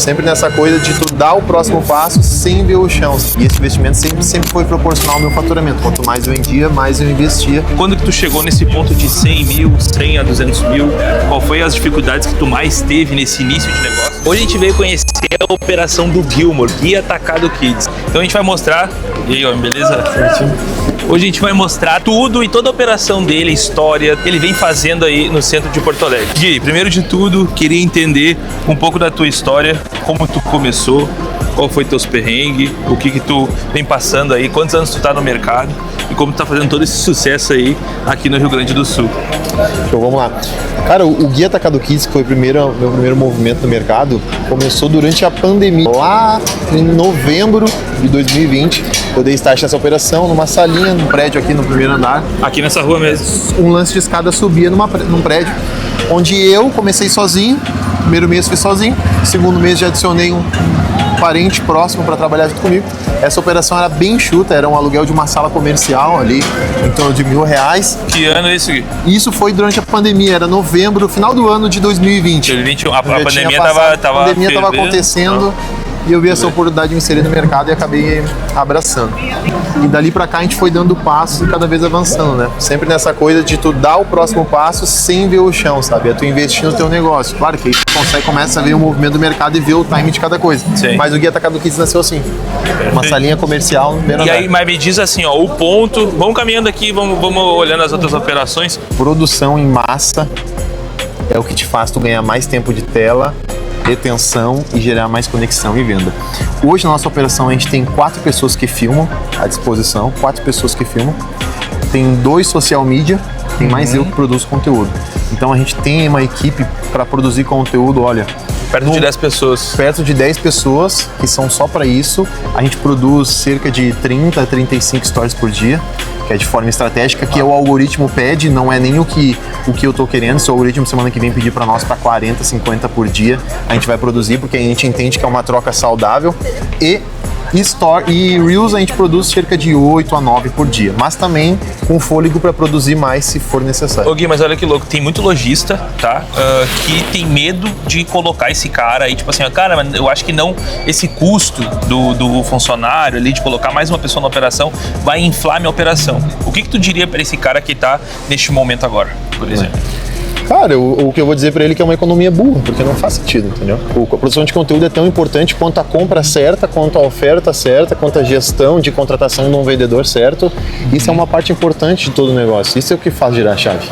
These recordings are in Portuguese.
Sempre nessa coisa de tu dar o próximo passo sem ver o chão. E esse investimento sempre foi proporcional ao meu faturamento. Quanto mais eu vendia, mais eu investia. Quando que tu chegou nesse ponto de 100 mil, 100 a 200 mil? Qual foi as dificuldades que tu mais teve nesse início de negócio? Hoje a gente veio conhecer a operação do Gilmore, Guia Atacado Kids. Então a gente vai mostrar... E aí, ó, beleza? Certinho. Hoje a gente vai mostrar tudo e toda a operação dele, a história que ele vem fazendo aí no centro de Porto Alegre. Gui, primeiro de tudo, queria entender um pouco da tua história, como tu começou, qual foi teus perrengues, o que tu vem passando aí, quantos anos tu tá no mercado e como tu tá fazendo todo esse sucesso aí aqui no Rio Grande do Sul. Então vamos lá. Cara, o Guia Atacado Kids, que foi meu primeiro movimento no mercado, começou durante a pandemia. Lá em novembro de 2020, eu dei start nessa operação numa salinha, num prédio aqui no primeiro andar. Aqui nessa rua mesmo? Um lance de escada subia num prédio, onde eu comecei sozinho. Primeiro mês fui sozinho, segundo mês já adicionei um parente próximo para trabalhar junto comigo. Essa operação era bem enxuta, era um aluguel de uma sala comercial ali, em torno de R$1.000. Que ano é isso, Gui? Isso foi durante a pandemia, era novembro, final do ano de 2020. 2021, a pandemia estava acontecendo. E eu vi essa oportunidade de me inserir no mercado e acabei abraçando. E dali pra cá a gente foi dando passos e cada vez avançando, né? Sempre nessa coisa de tu dar o próximo passo sem ver o chão, sabe? É tu investir no teu negócio. Claro que aí tu começa a ver o movimento do mercado e ver o time de cada coisa. Sim. Mas o Guia Atacado Kids nasceu assim. Uma salinha comercial no primeiro andar. E aí, mas me diz assim, ó, o ponto... Vamos caminhando aqui, vamos olhando as outras operações. Produção em massa é o que te faz tu ganhar mais tempo de tela, retenção e gerar mais conexão e venda. Hoje na nossa operação a gente tem 4 pessoas que filmam à disposição, 4 pessoas que filmam, tem 2 social media, tem mais eu que produzo conteúdo. Então a gente tem uma equipe para produzir conteúdo, olha... Perto de 10 pessoas. Perto de 10 pessoas que são só para isso. A gente produz cerca de 30 a 35 stories por dia, que é de forma estratégica, que o algoritmo pede, não é nem o que eu tô querendo. Se o algoritmo semana que vem pedir para nós para 40, 50 por dia, a gente vai produzir, porque a gente entende que é uma troca saudável. E Reels a gente produz cerca de 8 a 9 por dia, mas também com fôlego para produzir mais se for necessário. Ô Gui, mas olha que louco, tem muito lojista, tá? Que tem medo de colocar esse cara aí, tipo assim, cara, mas eu acho que não, esse custo do funcionário ali, de colocar mais uma pessoa na operação, vai inflar minha operação. O que tu diria para esse cara que tá neste momento agora, por exemplo? Cara, o que eu vou dizer pra ele é que é uma economia burra, porque não faz sentido, entendeu? A produção de conteúdo é tão importante quanto a compra certa, quanto a oferta certa, quanto a gestão de contratação de um vendedor certo. Isso é uma parte importante de todo o negócio. Isso é o que faz girar a chave.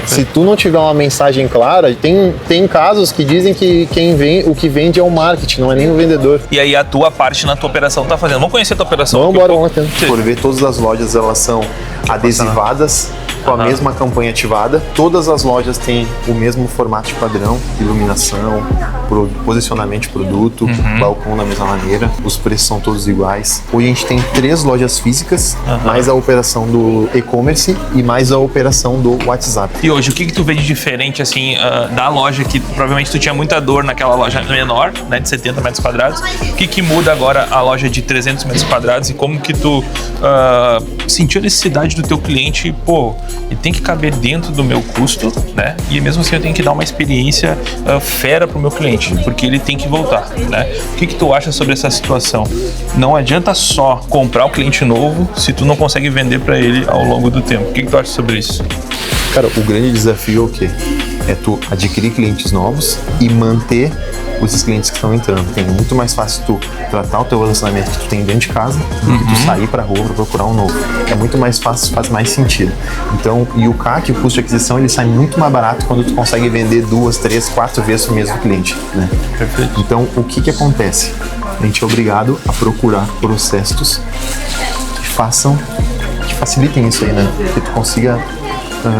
Se tu não tiver uma mensagem clara, tem casos que dizem que o que vende é o marketing, não é nem o vendedor. E aí a tua parte na tua operação tá fazendo. Vamos conhecer a tua operação? Vamos lá. Por ver, todas as lojas elas são adesivadas, com a mesma campanha ativada. Todas as lojas têm o mesmo formato de padrão, iluminação, posicionamento de produto, balcão da mesma maneira, os preços são todos iguais. Hoje a gente tem 3 lojas físicas, mais a operação do e-commerce e mais a operação do WhatsApp. E hoje, o que tu vê de diferente, assim, da loja que provavelmente tu tinha muita dor naquela loja menor, né, de 70 metros quadrados? O que muda agora a loja de 300 metros quadrados e como que tu sentiu a necessidade do teu cliente, pô, ele tem que caber dentro do meu custo, né? E mesmo assim eu tenho que dar uma experiência fera pro meu cliente, porque ele tem que voltar, né? O que tu acha sobre essa situação? Não adianta só comprar um cliente novo se tu não consegue vender para ele ao longo do tempo. O que tu acha sobre isso? Cara, o grande desafio é o quê? É tu adquirir clientes novos e manter esses clientes que estão entrando. É muito mais fácil tu tratar o teu relacionamento que tu tem dentro de casa do que tu sair pra rua pra procurar um novo. É muito mais fácil, faz mais sentido. Então, e o CAC, o custo de aquisição, ele sai muito mais barato quando tu consegue vender 2, 3, 4 vezes o mesmo cliente, né? Perfeito. Então, o que acontece? A gente é obrigado a procurar processos que facilitem isso aí, né? Que tu consiga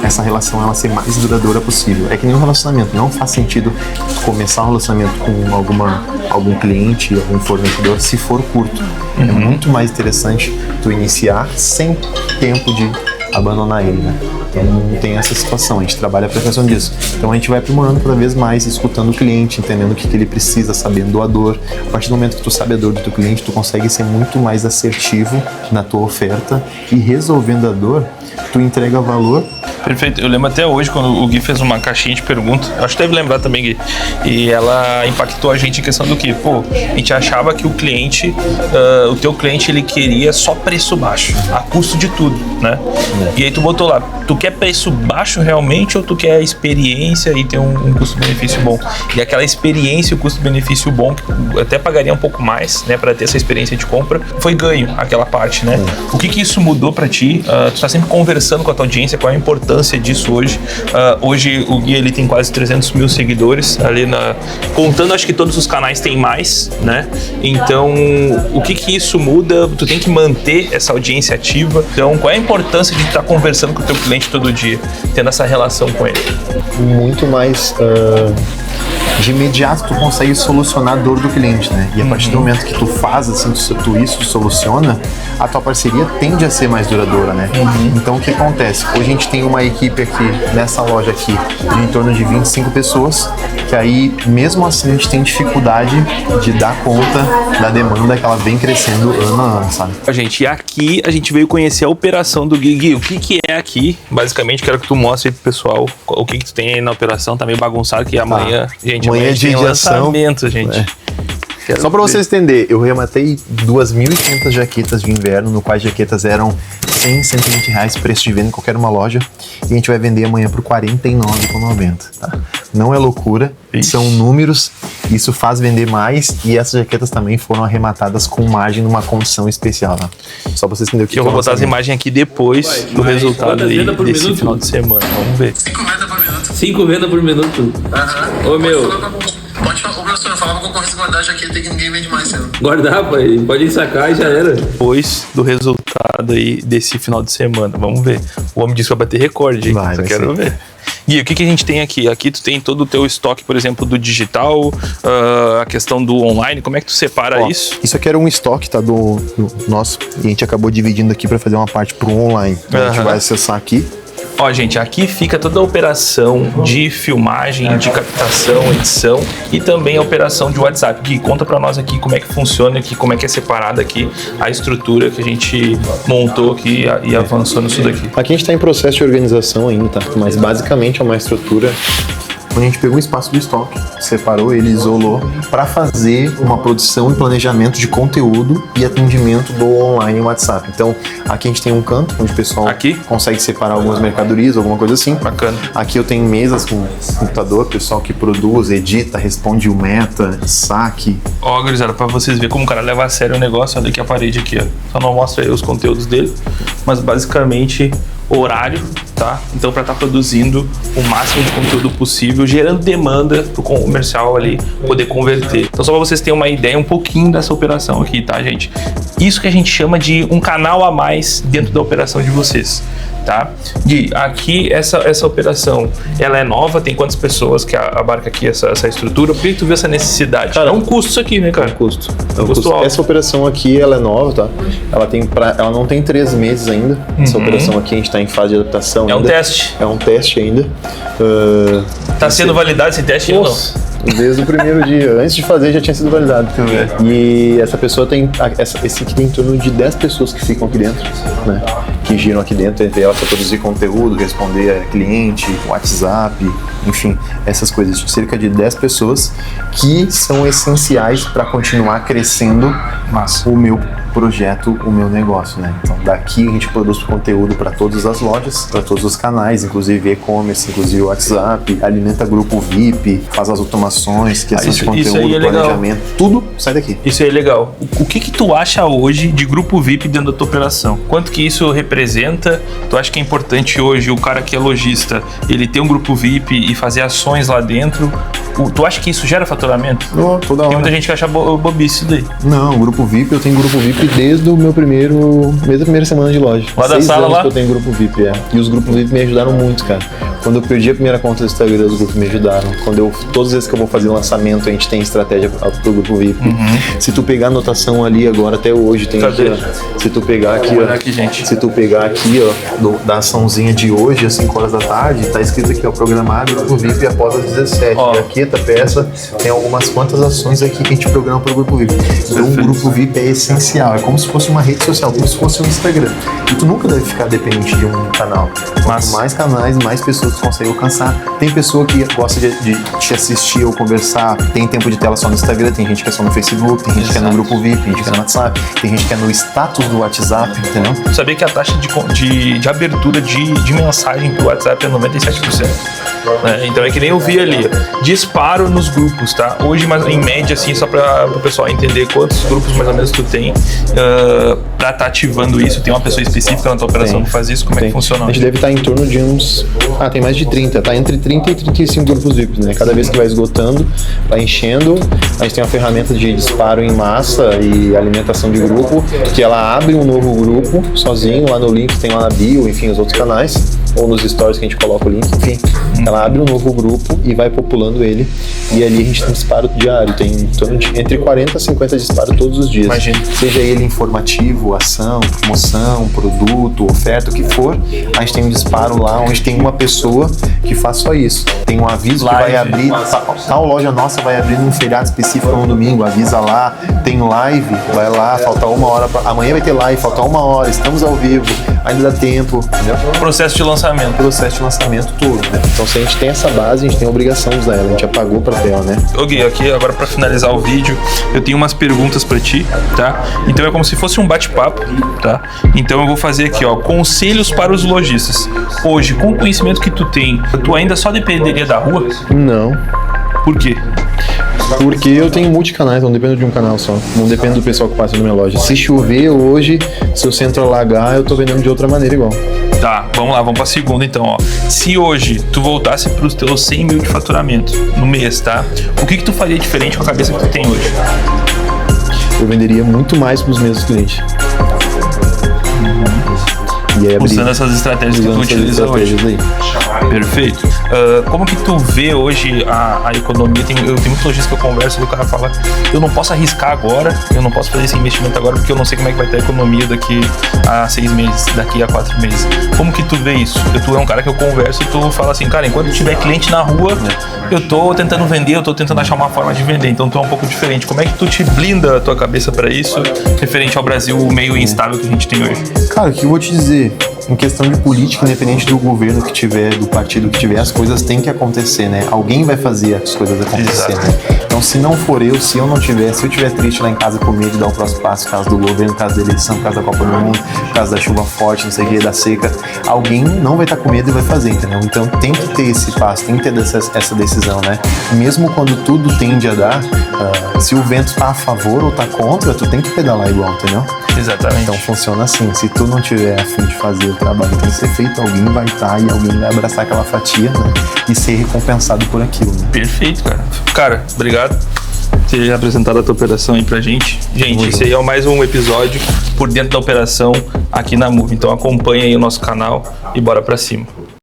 essa relação ela ser mais duradoura possível. É que nem um relacionamento, não faz sentido começar um relacionamento com algum cliente, algum fornecedor, se for curto. É muito mais interessante tu iniciar sem tempo de abandonar ele, né? Então tem essa situação, a gente trabalha a prevenção disso. Então a gente vai aprimorando cada vez mais, escutando o cliente, entendendo o que ele precisa, sabendo a dor. A partir do momento que tu sabe a dor do teu cliente, tu consegue ser muito mais assertivo na tua oferta e resolvendo a dor, tu entrega valor. Perfeito. Eu lembro até hoje, quando o Gui fez uma caixinha de perguntas, acho que deve lembrar também, Gui, e ela impactou a gente em questão do que, a gente achava que o cliente, o teu cliente, ele queria só preço baixo, a custo de tudo, né? E aí tu botou lá, tu quer preço baixo realmente ou tu quer experiência e ter um custo-benefício bom? E aquela experiência e o custo-benefício bom, que até pagaria um pouco mais, né, para ter essa experiência de compra, foi ganho aquela parte, né? O que isso mudou para ti? Tu tá sempre conversando com a tua audiência, qual é a importância disso hoje? Hoje o Gui, ele tem quase 300 mil seguidores ali contando, acho que todos os canais têm mais, né? Então, o que isso muda? Tu tem que manter essa audiência ativa. Então, qual é a importância de estar conversando com o teu cliente todo dia, tendo essa relação com ele? Muito mais de imediato tu consegue solucionar a dor do cliente, né? E a partir do momento que tu faz assim, tu isso soluciona, a tua parceria tende a ser mais duradoura, né? Então o que acontece? Hoje a gente tem uma equipe aqui, nessa loja aqui, de em torno de 25 pessoas, que aí mesmo assim a gente tem dificuldade de dar conta da demanda que ela vem crescendo ano a ano, sabe? Gente, e aqui a gente veio conhecer a operação do Gui. Gui, o que é aqui? Basicamente, quero que tu mostre aí pro pessoal o que tu tem aí na operação. Tá meio bagunçado que amanhã, gente, amanhã é dia de lançamento, gente. Só para vocês entenderem, eu rematei 2.500 jaquetas de inverno, no qual as jaquetas eram 100, 120 reais, preço de venda em qualquer uma loja, e a gente vai vender amanhã por R$ 49,90, tá? Não é loucura, são números, isso faz vender mais, e essas jaquetas também foram arrematadas com margem numa condição especial, tá? Só pra vocês entenderem o que eu vou botar as imagens aqui depois do resultado aí desse final de semana, vamos ver. 5 vendas por minuto. 5 vendas por minuto. Aham. Ô, meu. Pode falar, professor, eu falava com a concorrência guardar a jaqueta que ninguém vende mais, senhor. Guardar, pai. Pode sacar e já era. Depois do resultado aí desse final de semana, vamos ver. O homem disse que vai bater recorde, hein? Só quero ver. Gui, o que a gente tem aqui? Aqui tu tem todo o teu estoque, por exemplo, do digital, a questão do online, como é que tu separa isso? Isso aqui era um estoque, tá, do nosso, e a gente acabou dividindo aqui para fazer uma parte pro online. Então a gente vai acessar aqui. Ó, gente, aqui fica toda a operação de filmagem, de captação, edição e também a operação de WhatsApp. Gui, conta pra nós aqui como é que funciona aqui, como é que é separada aqui a estrutura que a gente montou aqui e avançou nisso daqui. Aqui a gente tá em processo de organização ainda, tá? Mas basicamente é uma estrutura onde a gente pegou um espaço do estoque, separou ele, isolou, para fazer uma produção e planejamento de conteúdo e atendimento do online e WhatsApp. Então, aqui a gente tem um canto onde o pessoal consegue separar algumas mercadorias, alguma coisa assim. Bacana. Aqui eu tenho mesas com computador, pessoal que produz, edita, responde o meta, saque. Ó, gurizada, pra vocês verem como o cara leva a sério o negócio, olha aqui a parede aqui, ó. Só não mostra aí os conteúdos dele, mas basicamente horário, tá? Então, para estar produzindo o máximo de conteúdo possível, gerando demanda para o comercial ali poder converter. Então, só para vocês terem uma ideia um pouquinho dessa operação aqui, tá, gente? Isso que a gente chama de um canal a mais dentro da operação de vocês, tá? Gui, aqui essa operação, ela é nova, tem quantas pessoas que abarca aqui essa estrutura? Por que tu vê essa necessidade? Cara, é um custo isso aqui, né, cara? É um custo. Alto. Essa operação aqui, ela é nova, tá? Ela não tem 3 meses ainda. Essa operação aqui a gente tá em fase de adaptação. É um teste. É um teste ainda. Tá sendo validado esse teste ou não? Desde o primeiro dia. Antes de fazer já tinha sido validado. E essa pessoa tem... Esse aqui tem em torno de 10 pessoas que ficam aqui dentro, né? Que giram aqui dentro, entre elas para produzir conteúdo, responder a cliente, WhatsApp, enfim, essas coisas. Cerca de 10 pessoas que são essenciais para continuar crescendo o meu projeto, o meu negócio, né? Então daqui a gente produz conteúdo para todas as lojas, para todos os canais, inclusive e-commerce, inclusive WhatsApp, alimenta grupo VIP, faz as automações, criação de conteúdo, planejamento, tudo sai daqui. Isso aí é legal. O que tu acha hoje de grupo VIP dentro da tua operação? Quanto que isso representa? Tu acha que é importante hoje o cara que é lojista, ele ter um grupo VIP e fazer ações lá dentro? Tu acha que isso gera faturamento? Toda hora. Tem muita gente que acha bobice isso daí. Não, grupo VIP, eu tenho grupo VIP desde a primeira semana de loja. Lá da sala lá? Que eu tenho grupo VIP, E os grupos VIP me ajudaram muito, cara. Quando eu perdi a primeira conta do Instagram, os grupos me ajudaram. Todas as vezes que eu vou fazer lançamento, a gente tem estratégia pro grupo VIP. Se tu pegar a anotação ali agora, até hoje, tem aqui, ó. Se tu pegar aqui, ó. Aqui, gente. Se tu pegar aqui, ó, da açãozinha de hoje, às 5 horas da tarde, tá escrito aqui, ó, programado grupo VIP após as 17. Ó. E aqui, essa peça, tem algumas quantas ações aqui que a gente programa pro grupo VIP. Então, o grupo VIP é essencial. É como se fosse uma rede social, como se fosse um Instagram. E tu nunca deve ficar dependente de um canal. Quanto mais canais, mais pessoas tu consegue alcançar. Tem pessoa que gosta de te assistir ou conversar, tem tempo de tela só no Instagram, tem gente que é só no Facebook, tem gente que é no grupo VIP, tem gente que é no WhatsApp, tem gente que é no status do WhatsApp, entendeu? Sabia que a taxa de abertura de mensagem pro WhatsApp é 97%. Né? Então é que nem eu vi ali, disparo nos grupos, tá? Hoje, mas em média, assim, só para o pessoal entender quantos grupos mais ou menos tu tem para estar ativando isso. Tem uma pessoa específica na tua operação que faz isso? Como é que funciona? A gente deve estar em torno de uns... tem mais de 30, tá? Entre 30 e 35 grupos VIPs, né? Cada vez que vai esgotando, vai enchendo, a gente tem uma ferramenta de disparo em massa e alimentação de grupo, que ela abre um novo grupo sozinho, lá no link, tem lá na bio, enfim, os outros canais, ou nos stories que a gente coloca o link, enfim. Ela abre um novo grupo e vai populando ele, e ali a gente tem disparo diário, tem em torno de entre 40 e 50 disparos todos os dias. Imagina. Seja ele informativo, ação, promoção, produto, oferta, o que for, a gente tem um disparo lá onde tem uma pessoa que faz só isso. Tem um aviso Live. que vai abrir, tal loja nossa vai abrir num feriado específico no domingo, avisa lá, tem live, vai lá, falta 1 hora, amanhã vai ter live, falta 1 hora, estamos ao vivo, ainda dá tempo, entendeu? Processo de lançamento. Processo de lançamento todo, né? Então se a gente tem essa base, a gente tem a obrigação de usar ela, a gente apagou pra tela, né? Ô Gui, aqui agora para finalizar o vídeo, eu tenho umas perguntas para ti, tá? Então é como se fosse um bate-papo, tá? Então eu vou fazer aqui, ó, conselhos para os lojistas. Hoje, com o conhecimento que tu tem, tu ainda só dependeria da rua? Não. Por quê? Porque eu tenho multicanais, não dependo de um canal só. Não dependo do pessoal que passa na minha loja. Se chover hoje, se o centro alagar, eu tô vendendo de outra maneira igual. Tá, vamos lá, vamos pra segunda então, ó. Se hoje tu voltasse pros teus 100 mil de faturamento no mês, tá? O que tu faria diferente com a cabeça que tu tem hoje? Eu venderia muito mais pros mesmos clientes. E aí, Usando essas estratégias que tu utiliza hoje. Aí. Perfeito. Como que tu vê hoje a economia? Eu tenho muitos lojistas que eu converso e o cara fala, eu não posso arriscar agora, eu não posso fazer esse investimento agora porque eu não sei como é que vai ter a economia daqui a 6 meses, daqui a 4 meses. Como que tu vê isso? Tu é um cara que eu converso e tu fala assim, cara, enquanto tiver cliente na rua, eu tô tentando vender, eu tô tentando achar uma forma de vender, então tu é um pouco diferente. Como é que tu te blinda a tua cabeça para isso, referente ao Brasil meio instável que a gente tem hoje? Cara, o que eu vou te dizer? Em questão de política, independente do governo que tiver, do partido que tiver, as coisas têm que acontecer, né? Alguém vai fazer as coisas acontecer, né? Então, se não for eu, se eu não tiver, se eu estiver triste lá em casa com medo de dar o próximo passo, por causa do governo, por causa da eleição, por causa da Copa do Mundo, por causa da chuva forte, não sei o que, da seca, alguém não vai estar com medo e vai fazer, entendeu? Então, tem que ter esse passo, tem que ter essa decisão, né? Mesmo quando tudo tende a dar, se o vento tá a favor ou tá contra, tu tem que pedalar igual, entendeu? Exatamente. Então funciona assim, se tu não tiver a fim de fazer o trabalho que tem que ser feito, alguém vai estar e alguém vai abraçar aquela fatia, né? E ser recompensado por aquilo, né? Perfeito, cara. Cara, obrigado por ter apresentado a tua operação aí pra gente. Gente, esse aí é mais um episódio por dentro da operação aqui na Move. Então acompanha aí o nosso canal e bora pra cima.